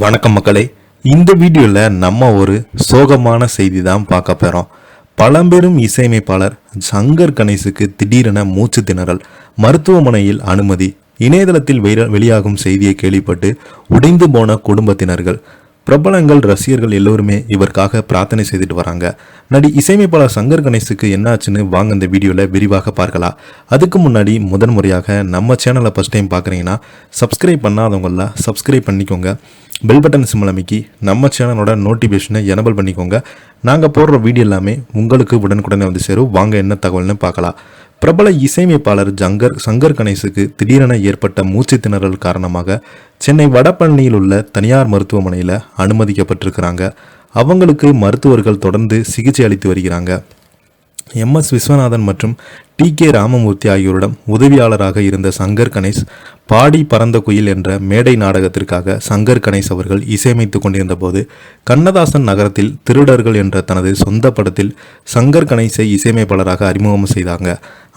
வணக்கம் மக்களே. இந்த வீடியோவில் நம்ம ஒரு சோகமான செய்தி தான் பார்க்க போகிறோம். பழம்பெரும் இசையமைப்பாளர் சங்கர் கணேசுக்கு திடீரென மூச்சு திணறல், மருத்துவமனையில் அனுமதி. இணையதளத்தில் வெளியாகும் செய்தியை கேள்விப்பட்டு உடைந்து போன குடும்பத்தினர்கள், பிரபலங்கள், ரசிகர்கள் எல்லோருமே இவருக்காக பிரார்த்தனை செய்துட்டு வராங்க. இசையமைப்பாளர் சங்கர் கணேசுக்கு என்னாச்சுன்னு வாங்க இந்த வீடியோவில் விரிவாக பார்க்கலாம். அதுக்கு முன்னாடி முதன்முறையாக நம்ம சேனலை ஃபஸ்ட் டைம் பார்க்குறீங்கன்னா சப்ஸ்கிரைப் பண்ணாதவங்கள சப்ஸ்கிரைப் பண்ணிக்கோங்க. பெல் பட்டன் சிம்பிள் அமைக்கி நம்ம சேனலோட நோட்டிஃபிகேஷனை எனபிள் பண்ணிக்கோங்க. நாங்கள் போடுற வீடியோ எல்லாமே உங்களுக்கு உடனுக்குடனே வந்து சேரும். வாங்க என்ன தகவல்னு பார்க்கலாம். பிரபல இசையமைப்பாளர் சங்கர் கணேசுக்கு திடீரென ஏற்பட்ட மூச்சு திணறல் காரணமாக சென்னை வடபழனியில் உள்ள தனியார் மருத்துவமனையில் அனுமதிக்கப்பட்டிருக்கிறாங்க. அவங்களுக்கு மருத்துவர்கள் தொடர்ந்து சிகிச்சை அளித்து வருகிறாங்க. MS விஸ்வநாதன் மற்றும் TK ராமமூர்த்தி ஆகியோரிடம் உதவியாளராக இருந்த சங்கர் கணேஷ் பாடி பறந்த குயில் என்ற மேடை நாடகத்திற்காக சங்கர் கணேஷ் அவர்கள் இசையமைத்து கொண்டிருந்த போது கண்ணதாசன் நகரத்தில் திருடர்கள் என்ற தனது சொந்த படத்தில் சங்கர் கணேஷை இசையமைப்பாளராக அறிமுகம் செய்தாங்க.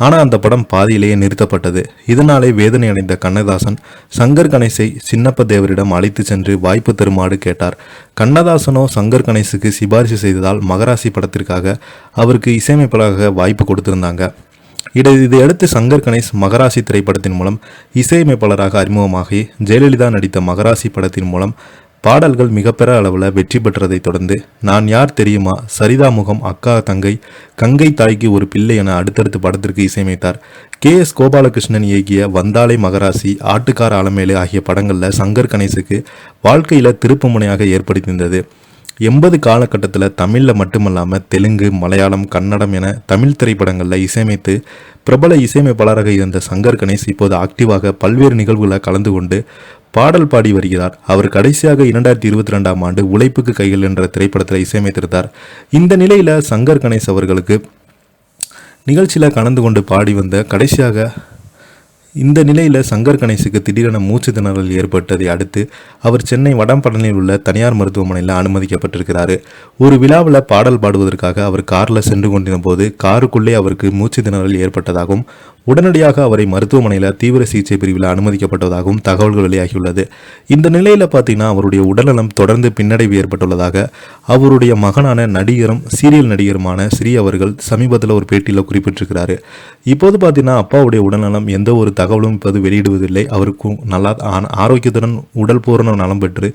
ஆனால் அந்த படம் பாதியிலேயே நிறுத்தப்பட்டது. இதனாலே வேதனை அடைந்த கண்ணதாசன் சங்கர் கணேஷை சின்னப்ப தேவரிடம் அழைத்து சென்று வாய்ப்பு தருமாறு கேட்டார். கண்ணதாசனோ சங்கர் கணேசுக்கு சிபாரிசு செய்ததால் மகராசி படத்திற்காக அவருக்கு இசையமைப்பாளராக வாய்ப்பு கொடுத்திருந்தாங்க. இதையடுத்து சங்கர் கணேஷ் மகராசி திரைப்படத்தின் மூலம் இசையமைப்பாளராக அறிமுகமாகி ஜெயலலிதா நடித்த மகராசி படத்தின் மூலம் பாடல்கள் மிகப்பெரிய அளவில் வெற்றி பெற்றதை தொடர்ந்து நான் யார் தெரியுமா, சரிதா முகம், அக்கா தங்கை, கங்கை தாய்க்கு ஒரு பிள்ளை என அடுத்தடுத்து படத்திற்கு இசையமைத்தார். KS கோபாலகிருஷ்ணன் இயக்கிய வந்தாலே மகராசி, ஆட்டுக்கார அலமேலு ஆகிய படங்களில் சங்கர் கணேசுக்கு வாழ்க்கையில் திருப்பு முனையாக ஏற்படுத்தியிருந்தது. 80 காலகட்டத்தில் தமிழில் மட்டுமல்லாமல் தெலுங்கு, மலையாளம், கன்னடம் என தமிழ் திரைப்படங்களில் இசையமைத்து பிரபல இசையமைப்பாளராக இருந்த சங்கர் கணேஷ் இப்போது ஆக்டிவாக பல்வேறு நிகழ்வுகளை கலந்து கொண்டு பாடல் பாடி வருகிறார். அவர் கடைசியாக 2022ஆம் ஆண்டு உழைப்புக்கு கைகள் என்ற திரைப்படத்தில் இசையமைத்திருந்தார். இந்த நிலையில் சங்கர் கணேஷ் அவர்களுக்கு நிகழ்ச்சியில் கலந்து கொண்டு பாடி வந்த இந்த நிலையில் சங்கர் கணேசுக்கு திடீரென மூச்சு திணறல் ஏற்பட்டதை அடுத்து அவர் சென்னை வடபழனியில் உள்ள தனியார் மருத்துவமனையில் அனுமதிக்கப்பட்டிருக்கிறார். ஒரு விழாவில் பாடல் பாடுவதற்காக அவர் காரில் சென்று கொண்டிருந்த போது காருக்குள்ளே அவருக்கு மூச்சு திணறல் ஏற்பட்டதாகவும் உடனடியாக அவரை மருத்துவமனையில் தீவிர சிகிச்சை பிரிவில் அனுமதிக்கப்பட்டதாகவும் தகவல்கள் வெளியாகியுள்ளது. இந்த நிலையில் பார்த்தீங்கன்னா அவருடைய உடல்நலம் தொடர்ந்து பின்னடைவு ஏற்பட்டுள்ளதாக அவருடைய மகனான நடிகரும் சீரியல் நடிகருமான ஸ்ரீ அவர்கள் சமீபத்தில் ஒரு பேட்டியில் குறிப்பிட்டிருக்கிறாரு. இப்போது பார்த்தீங்கன்னா அப்பாவுடைய உடல்நலம் எந்த ஒரு தகவலும் இப்போது வெளியிடுவதில்லை. அவருக்கும் நல்லா ஆரோக்கியத்துடன் உடல் பூரண நலம் பெற்று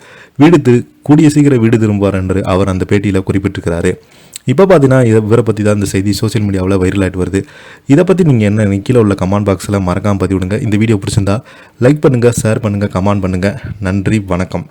கூடிய சீக்கிரம் வீடு திரும்புவார் என்று அவர் அந்த பேட்டியில் குறிப்பிட்டிருக்கிறாரு. இப்போ பார்த்தீங்கன்னா இவரை பற்றி தான் இந்த செய்தி சோசியல் மீடியாவில் வைரல் ஆகிட்டு வருது. இதை பற்றி நீங்கள் என்ன கீழே உள்ள கமெண்ட் பாக்ஸில் மறக்காமல் பதிவிடுங்க. இந்த வீடியோ பிடிச்சிருந்தா லைக் பண்ணுங்கள், ஷேர் பண்ணுங்கள், கமெண்ட் பண்ணுங்கள். நன்றி, வணக்கம்.